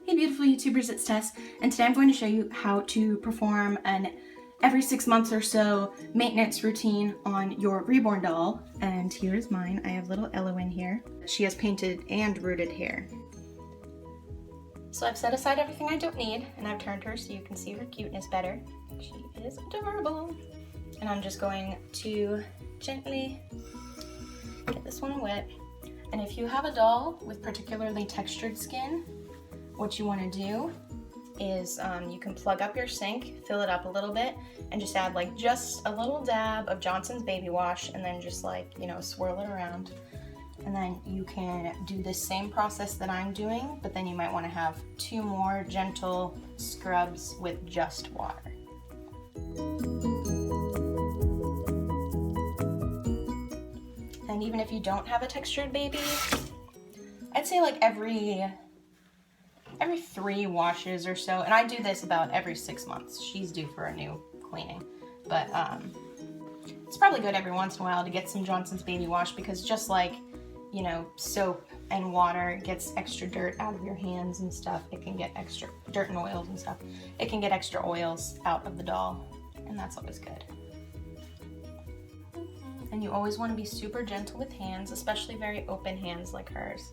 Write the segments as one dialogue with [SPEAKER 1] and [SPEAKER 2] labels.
[SPEAKER 1] Hey beautiful YouTubers, it's Tess, and today I'm going to show you how to perform an every 6 months or so maintenance routine on your Reborn doll. And here is mine. I have little Ellowyn here. She has painted and rooted hair. So I've set aside everything I don't need, and I've turned her so you can see her cuteness better. She is adorable. And I'm just going to gently get this one wet. And if you have a doll with particularly textured skin, what you want to do is you can plug up your sink, fill it up a little bit, and just add like just a little dab of Johnson's baby wash, and then just like, you know, swirl it around. And then you can do the same process that I'm doing, but then you might want to have 2 more gentle scrubs with just water. And even if you don't have a textured baby, I'd say like every 3 washes or so, and I do this about every 6 months. She's due for a new cleaning, but it's probably good every once in a while to get some Johnson's baby wash, because just like, you know, soap and water gets extra dirt out of your hands and stuff, it can get extra dirt and oils and stuff. It can get extra oils out of the doll, and that's always good. And you always want to be super gentle with hands, especially very open hands like hers.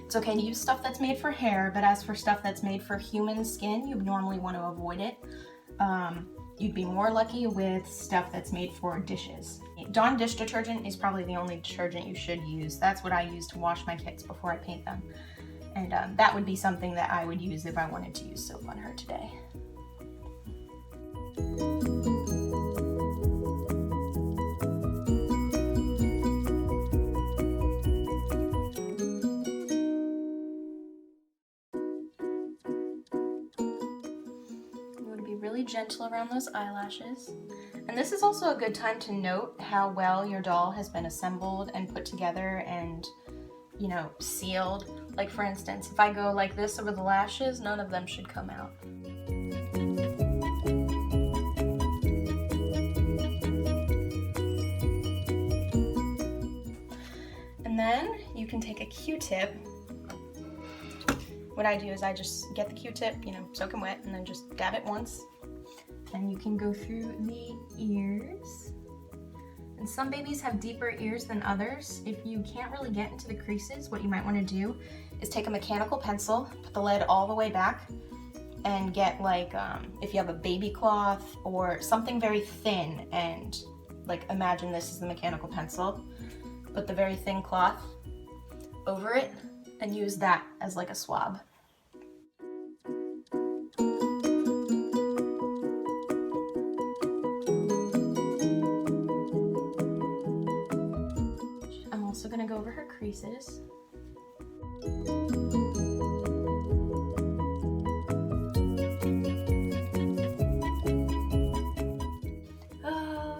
[SPEAKER 1] It's okay to use stuff that's made for hair, but as for stuff that's made for human skin, you normally want to avoid it. You'd be more lucky with stuff that's made for dishes. Dawn dish detergent is probably the only detergent you should use. That's what I use to wash my kits before I paint them. And that would be something that I would use if I wanted to use soap on her today. Really gentle around those eyelashes. And this is also a good time to note how well your doll has been assembled and put together and, you know, sealed. Like for instance, if I go like this over the lashes, none of them should come out. And then you can take a Q-tip. What I do is I just get the Q-tip, you know, soak them wet, and then just dab it once. And you can go through the ears. And some babies have deeper ears than others. If you can't really get into the creases, what you might want to do is take a mechanical pencil, put the lead all the way back, and get like, if you have a baby cloth or something very thin, and like imagine this is the mechanical pencil, put the very thin cloth over it and use that as like a swab. I'm also going to go over her creases.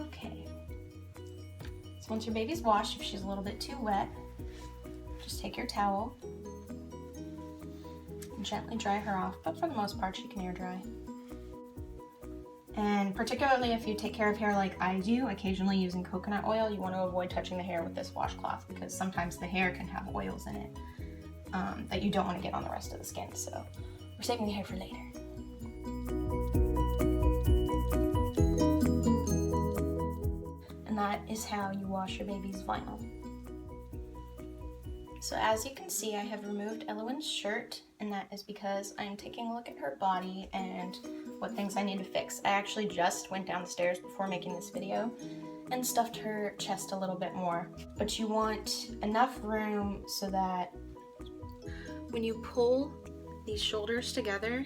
[SPEAKER 1] Okay. So once your baby's washed, if she's a little bit too wet, just take your towel and gently dry her off, but for the most part she can air dry. And particularly if you take care of hair like I do, occasionally using coconut oil, you want to avoid touching the hair with this washcloth, because sometimes the hair can have oils in it that you don't want to get on the rest of the skin. So we're saving the hair for later. And that is how you wash your baby's vinyl. So as you can see, I have removed Ellowyn's shirt, and that is because I'm taking a look at her body and what things I need to fix. I actually just went down the stairs before making this video and stuffed her chest a little bit more. But you want enough room so that when you pull these shoulders together,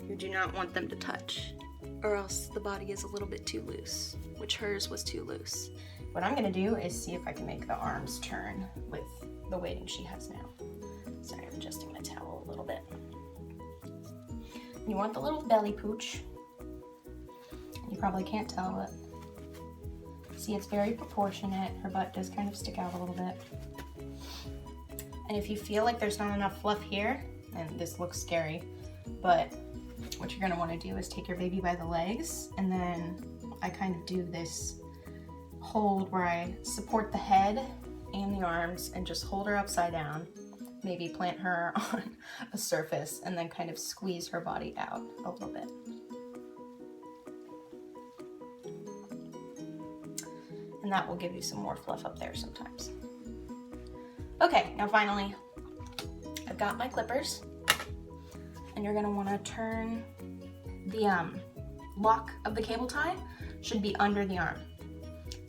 [SPEAKER 1] you do not want them to touch, or else the body is a little bit too loose, which hers was too loose. What I'm gonna do is see if I can make the arms turn with the weighting she has now. Sorry, I'm adjusting my towel a little bit. You want the little belly pooch. You probably can't tell, but see, it's very proportionate. Her butt does kind of stick out a little bit. And if you feel like there's not enough fluff here, and this looks scary, but what you're gonna wanna do is take your baby by the legs, and then I kind of do this hold where I support the head and the arms and just hold her upside down. maybe plant her on a surface and then kind of squeeze her body out a little bit. And that will give you some more fluff up there sometimes. Okay, now finally, I've got my clippers, and you're gonna wanna turn the lock of the cable tie should be under the arm.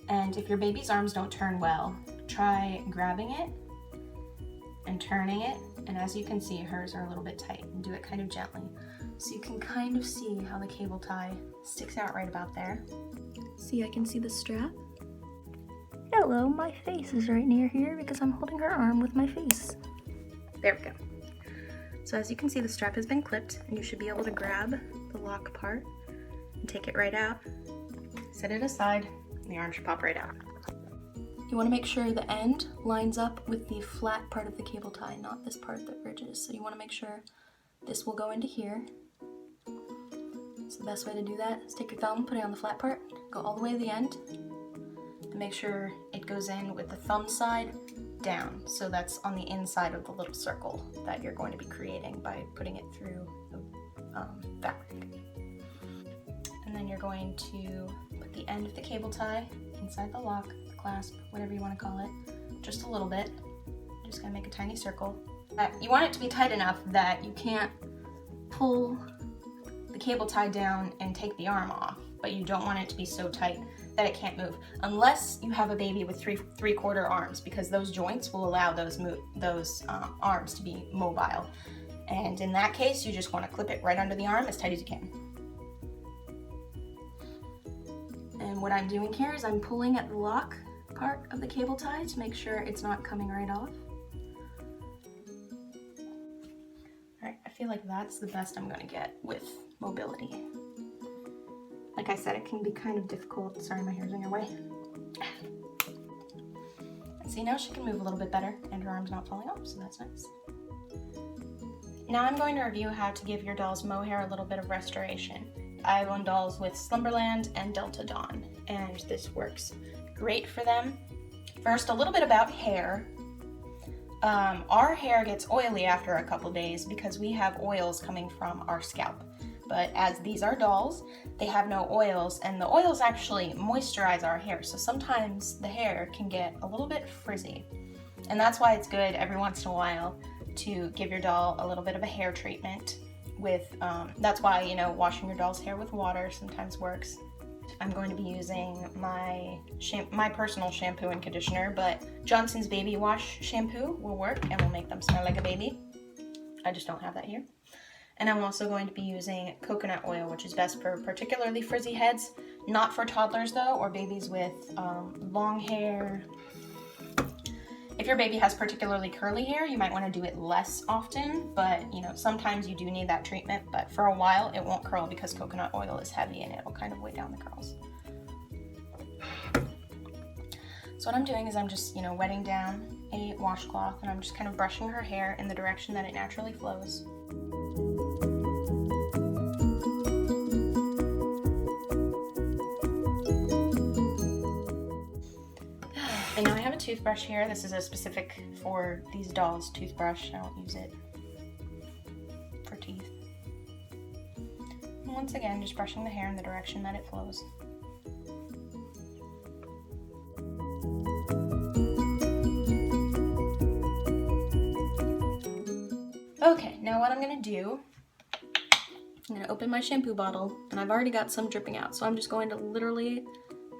[SPEAKER 1] And if your baby's arms don't turn well, try grabbing it and turning it, and as you can see, hers are a little bit tight, and do it kind of gently. So you can kind of see how the cable tie sticks out right about there.
[SPEAKER 2] See, I can see the strap. Hello, my face is right near here because I'm holding her arm with my face.
[SPEAKER 1] There we go. So as you can see, the strap has been clipped, and you should be able to grab the lock part and take it right out, set it aside, and the arm should pop right out.
[SPEAKER 2] You want to make sure the end lines up with the flat part of the cable tie, not this part that ridges. So you want to make sure this will go into here. So the best way to do that is take your thumb, put it on the flat part, go all the way to the end, and make sure it goes in with the thumb side down. So that's on the inside of the little circle that you're going to be creating by putting it through the fabric. And then you're going to put the end of the cable tie inside the lock, the clasp, whatever you want to call it, just a little bit. Just gonna make a tiny circle. You want it to be tight enough that you can't pull the cable tie down and take the arm off, but you don't want it to be so tight that it can't move, unless you have a baby with three-quarter arms, because those joints will allow those arms to be mobile. And in that case, you just want to clip it right under the arm as tight as you can. And what I'm doing here is I'm pulling at the lock part of the cable tie to make sure it's not coming right off. Alright, I feel like that's the best I'm going to get with mobility. Like I said, it can be kind of difficult. Sorry, my hair's in your way. And see, now she can move a little bit better and her arm's not falling off, so that's nice. Now I'm going to review how to give your doll's mohair a little bit of restoration. I own dolls with Slumberland and Delta Dawn, and this works great for them. First, a little bit about hair. Our hair gets oily after a couple days because we have oils coming from our scalp. But as these are dolls, they have no oils, and the oils actually moisturize our hair. So sometimes the hair can get a little bit frizzy. And that's why it's good every once in a while to give your doll a little bit of a hair treatment with, that's why, you know, washing your doll's hair with water sometimes works. I'm going to be using my personal shampoo and conditioner, but Johnson's Baby Wash shampoo will work and will make them smell like a baby. I just don't have that here. And I'm also going to be using coconut oil, which is best for particularly frizzy heads, not for toddlers though, or babies with long hair. If your baby has particularly curly hair, you might want to do it less often, but you know, sometimes you do need that treatment, but for a while it won't curl because coconut oil is heavy and it'll kind of weigh down the curls. So what I'm doing is I'm just, you know, wetting down a washcloth and I'm just kind of brushing her hair in the direction that it naturally flows. And now I have a toothbrush here. This is a specific for these dolls toothbrush. I don't use it for teeth. And once again, just brushing the hair in the direction that it flows. Okay, now what I'm gonna do, I'm gonna open my shampoo bottle, and I've already got some dripping out, so I'm just going to literally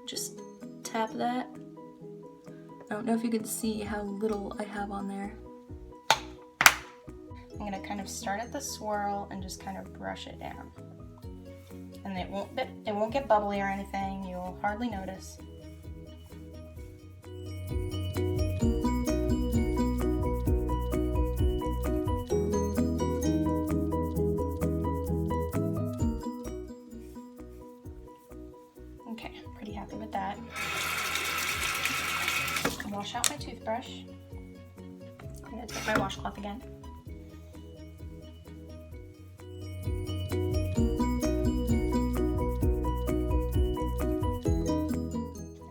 [SPEAKER 2] just tap that. I don't know if you can see how little I have on there. I'm gonna kind of start at the swirl and just kind of brush it down. And it won't get bubbly or anything, you'll hardly notice. Okay, pretty happy with that. Wash out my toothbrush. I'm going to take my washcloth again.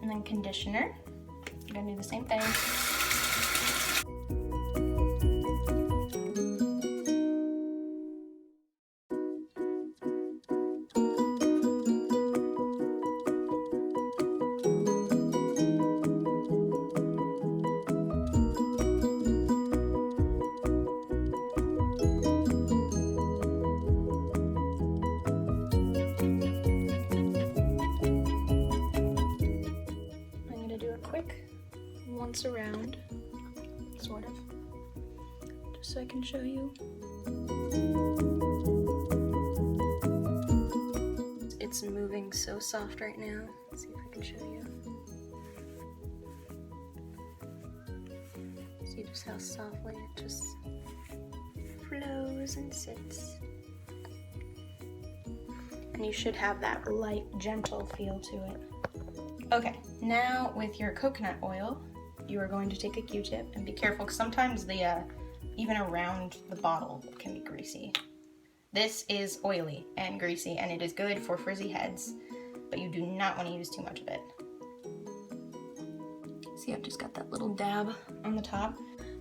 [SPEAKER 2] And then conditioner. I'm going to do the same thing. can show you. It's moving so soft right now. Let's see if I can show you. See just how softly it just flows and sits. And you should have that light, gentle feel to it. Okay, now with your coconut oil, you are going to take a Q-tip and be careful because sometimes the even around the bottle can be greasy. This is oily and greasy and it is good for frizzy heads, but you do not want to use too much of it. See, I've just got that little dab on the top.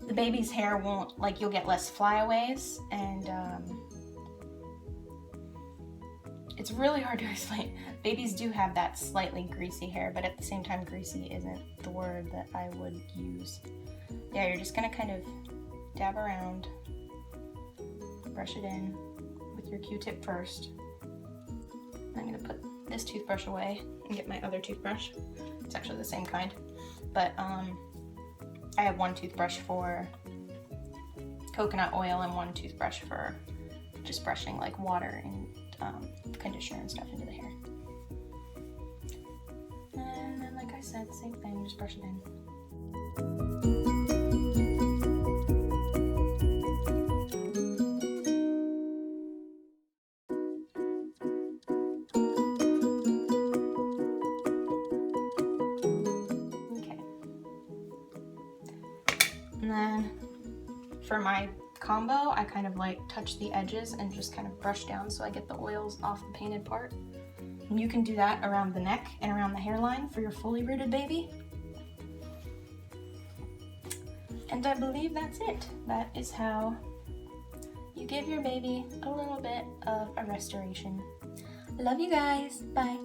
[SPEAKER 2] The baby's hair won't, like, you'll get less flyaways, and it's really hard to explain. Babies do have that slightly greasy hair, but at the same time, greasy isn't the word that I would use. Yeah, you're just gonna kind of dab around, brush it in with your Q-tip first. I'm gonna put this toothbrush away and get my other toothbrush. It's actually the same kind, but I have one toothbrush for coconut oil and one toothbrush for just brushing like water and conditioner and stuff into the hair. And then, like I said, same thing, just brush it in. Okay. And then for my combo, I kind of like touch the edges and just kind of brush down so I get the oils off the painted part. And you can do that around the neck and around the hairline for your fully rooted baby. And I believe that's it. That is how you give your baby a little bit of a restoration. Love you guys. Bye.